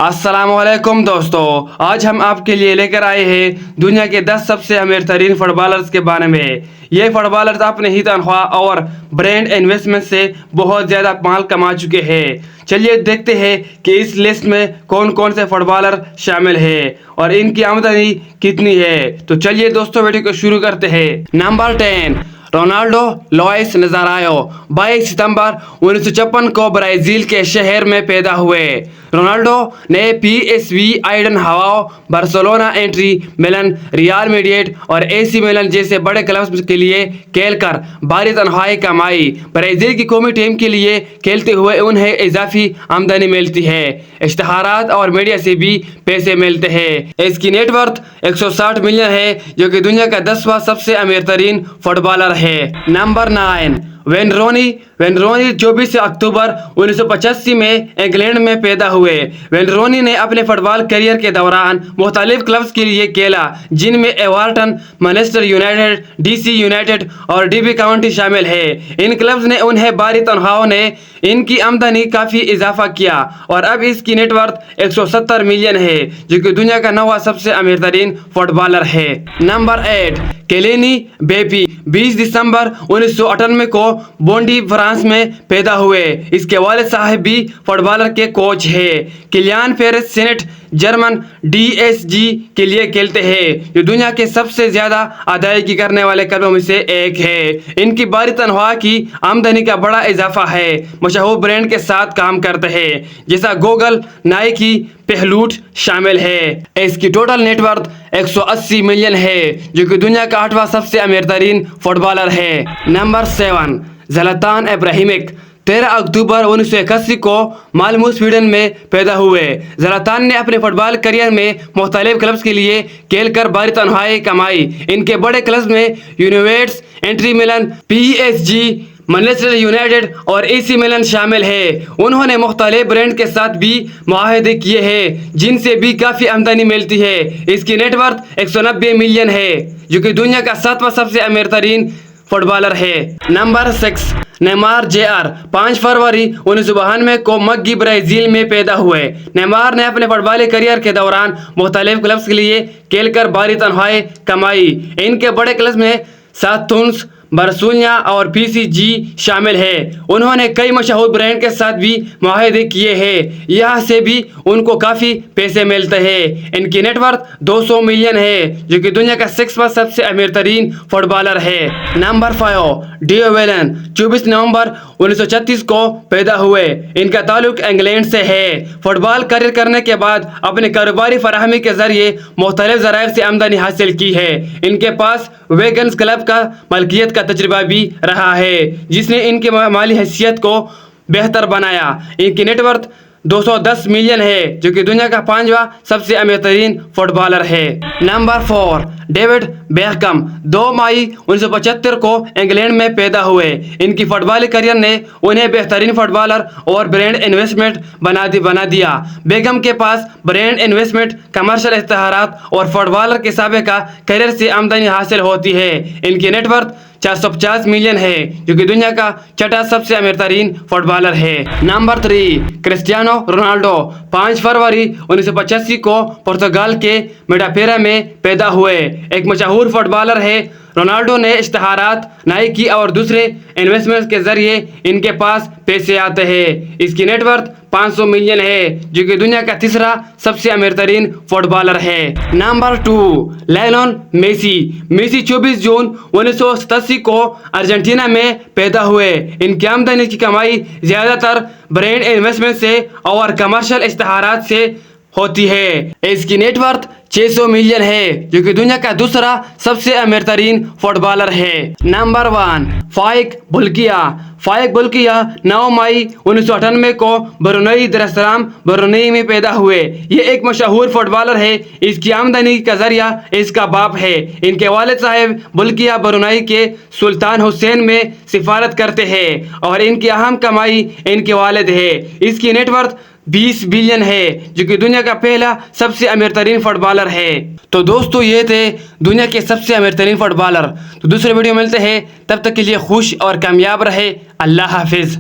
السلام علیکم دوستو، آج ہم آپ کے لیے لے کر آئے ہیں دنیا کے 10 سب سے امیر ترین فٹ بالرز کے بارے میں۔ یہ فٹ بالرز اپنے ہی تنخواہ اور برانڈ انویسٹمنٹ سے بہت زیادہ مال کما چکے ہیں۔ چلیے دیکھتے ہیں کہ اس لسٹ میں کون کون سے فٹ بالر شامل ہیں اور ان کی آمدنی کتنی ہے۔ تو چلیے دوستو ویڈیو کو شروع کرتے ہیں۔ نمبر 10، رونالڈو لوئس نزاریو 22 ستمبر 1956 کو برازیل کے شہر میں پیدا ہوئے۔ رونالڈو نے P S V Eindhoven, Barcelona, Inter Milan, Real Madrid اور اے سی میلان جیسے بڑے کلبز کے لیے کھیل کر بھاری تنخواہیں کمائی۔ برازیل کی قومی ٹیم کے لیے کھیلتے ہوئے انہیں اضافی آمدنی ملتی ہے، اشتہارات اور میڈیا سے بھی پیسے ملتے ہیں۔ اس کی نیٹ ورتھ 160 ملین ہے، جو کہ دنیا کا 10واں سب سے امیر ترین فٹ بالر ہے۔ نمبر 9، وین رونی 24 اکتوبر 1985 میں انگلینڈ میں پیدا ہوئے۔ وین رونی نے اپنے فٹ بال کیریئر کے دوران مختلف کلبز کے لیے کھیلا، جن میں Everton, Manchester United, D C United اور ڈربی کاؤنٹی شامل ہے۔ ان کلبز نے انہیں بھاری تنخواہوں نے ان کی آمدنی کافی اضافہ کیا اور اب اس کی نیٹ ورتھ 170 ملین ہے، جو کہ دنیا کا 9واں سب سے امیر ترین فٹ بالر ہے۔ نمبر 8، کیلین امبیپے 20 دسمبر 1998 کو بونڈی فرانس میں پیدا ہوئے۔ اس کے والد صاحب بھی فٹ بالر کے کوچ ہیں۔ Kylian Paris Saint Germain D S G کے لیے کھیلتے ہیں، جو دنیا کے سب سے زیادہ ادائیگی کرنے والے کلبوں میں سے ایک ہے۔ ان کی بھاری تنخواہ کی آمدنی کا بڑا اضافہ ہے۔ مشہور برانڈ کے ساتھ کام کرتے ہیں، جیسا گوگل، نائکی، پہلوٹ شامل ہے۔ اس کی ٹوٹل نیٹ ورتھ 180 ملین ہے، جو کہ دنیا کا 8واں سب سے امیر ترین فٹ بالر ہے۔ نمبر 7، زلاتان ابراہیمووچ 13 اکتوبر 1981 کو مالمو سویڈن میں پیدا ہوئے۔ زلاتان نے اپنے فٹ بال کیریئر میں مختلف کلبز کے لیے کھیل کر بھاری تنخواہیں کمائی۔ ان کے بڑے کلبز میں Juventus, Inter Milan, P S G, Manchester United اور اے سی میلان شامل ہے۔ انہوں نے مختلف برانڈ کے ساتھ بھی معاہدے کیے ہیں، جن سے بھی کافی آمدنی ملتی ہے۔ اس کی نیٹ ورتھ 190 ملین ہے، جو کہ دنیا کا 7واں سب سے امیر ترین فٹ بالر ہے۔ نمبر 6، نیمار جونیئر 5 فروری 1992 کو مگی برازیل میں پیدا ہوئے۔ نیمار نے اپنے فٹ بالی کیریئر کے دوران مختلف کلبز کے لیے کھیل کر بھاری تنخواہیں کمائی۔ ان کے بڑے کلبز میں سانتوس، بارسلونا اور پی سی جی شامل ہیں۔ انہوں نے کئی مشہور برانڈ کے ساتھ بھی معاہدے کیے ہیں، یہاں سے بھی ان کو کافی پیسے ملتے ہیں۔ ان کی نیٹ ورتھ 200 ملین ہے، جو کہ دنیا کا 6واں سب سے امیر ترین فٹ بالر ہے۔ نمبر 5، ڈیو ویلن 24 نومبر 1936 کو پیدا ہوئے۔ ان کا تعلق انگلینڈ سے ہے۔ فٹ بال کیریئر کرنے کے بعد اپنے کاروباری فراہمی کے ذریعے مختلف ذرائع سے آمدنی حاصل کی ہے۔ ان کے پاس ویگنز کلب کا ملکیت کا تجربہ بھی رہا ہے، جس نے ان کی مالی حیثیت کو بہتر بنایا۔ ان کی نیٹ ورتھ 210 ملین ہے، جو کہ دنیا کا 5واں سب سے امیر ترین فٹ بالر ہے۔ نمبر 4، ڈیوڈ بیکہم 2 مئی 1975 کو انگلینڈ میں پیدا ہوئے۔ ان کی فٹ بالی کیریئر نے انہیں بہترین فٹ بالر اور برانڈ انویسٹمنٹ بنا دیا۔ بیکہم کے پاس برانڈ انویسٹمنٹ، کمرشل اشتہارات اور فٹ بالر کے سابقہ کیریئر سے آمدنی حاصل ہوتی ہے۔ ان کی نیٹ ورتھ 450 ملین ہے، جو کہ دنیا کا 6واں سب سے امیر ترین فٹ بالر ہے۔ نمبر 3، کرسٹیانو رونالڈو 5 فروری 1985 کو پرتگال کے میڈاپیرا میں پیدا ہوئے۔ ایک مشہور فٹ بالر ہے۔ رونالڈو نے اشتہارات، نائکی اور دوسرے انویسٹمنٹ کے ذریعے ان کے پاس پیسے آتے ہیں۔ اس کی نیٹ ورتھ 500 ملین ہے، جو کہ دنیا کا 3را سب سے امیر ترین فٹ بالر ہے۔ نمبر 2، لیونل میسی 24 جون 1987 کو ارجنٹینا میں پیدا ہوئے۔ ان کی آمدنی کی کمائی زیادہ تر برانڈ انویسٹمنٹ سے اور کمرشل اشتہارات سے ہوتی ہے۔ اس کی نیٹ ورتھ 600 ملین ہے، جو کہ دنیا کا 2را سب سے امیر ترین فٹ بالر ہے۔ نمبر 1، فائق بولکیا 9 مئی 1998 کو برونئی دارالسلام برونئی میں پیدا ہوئے۔ یہ ایک مشہور فٹ بالر ہے۔ اس کی آمدنی کا ذریعہ اس کا باپ ہے۔ ان کے والد صاحب بولکیا برونئی کے سلطان حسین میں سفارت کرتے ہیں اور ان کی اہم کمائی ان کے والد ہے۔ اس کی نیٹ ورتھ 20 بلین ہے، جو کہ دنیا کا پہلا سب سے امیر ترین فٹ بالر ہے۔ تو دوستو یہ تھے دنیا کے سب سے امیر ترین فٹ بالر۔ تو دوسرے ویڈیو ملتے ہیں، تب تک کے لیے خوش اور کامیاب رہے۔ اللہ حافظ۔